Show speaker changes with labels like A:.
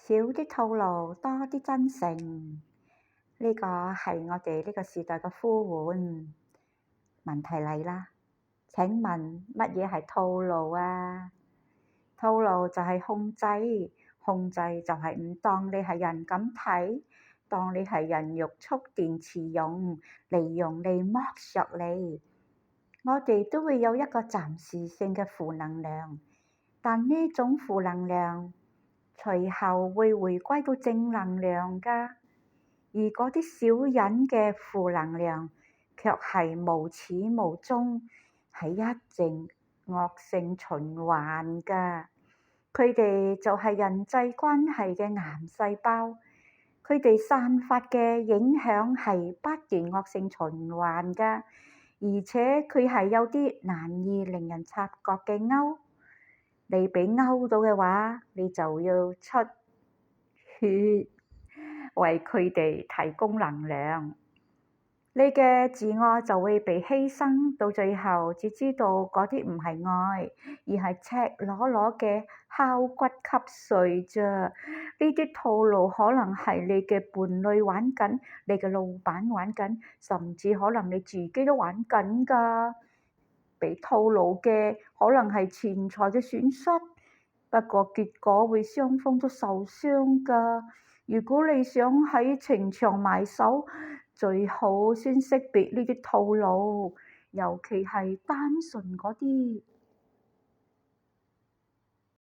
A: 少啲套路，多啲真誠，呢個係我哋呢個時代嘅呼喚。問題嚟啦，請問乜嘢係套路啊？套路就係控制，控制就係唔當你係人咁睇，當你係人肉蓄電池用，利用你剝削你。我哋都會有一個暫時性嘅負能量，但呢種負能量隨後會回歸到正能量㗎。而嗰啲小人嘅負能量卻係無始無終，係一直惡性循環㗎。佢哋就係人際關係嘅癌細胞，佢哋散發嘅影響係不斷惡性循環㗎，而且佢係有啲難以令人察覺嘅勾。你俾勾到嘅話，你就要出血，為佢哋提供能量。你嘅自我就會被犧牲，到最後只知道嗰啲唔係愛，而係赤裸裸嘅敲骨吸碎啫。呢啲套路可能係你嘅伴侶玩緊，你嘅老闆玩緊，甚至可能你自己都玩緊㗎。被套路嘅可能係錢財嘅損失，不過結果會雙方都受傷㗎。如果你想喺情場埋手，最好先識別呢啲套路，尤其係單純嗰啲。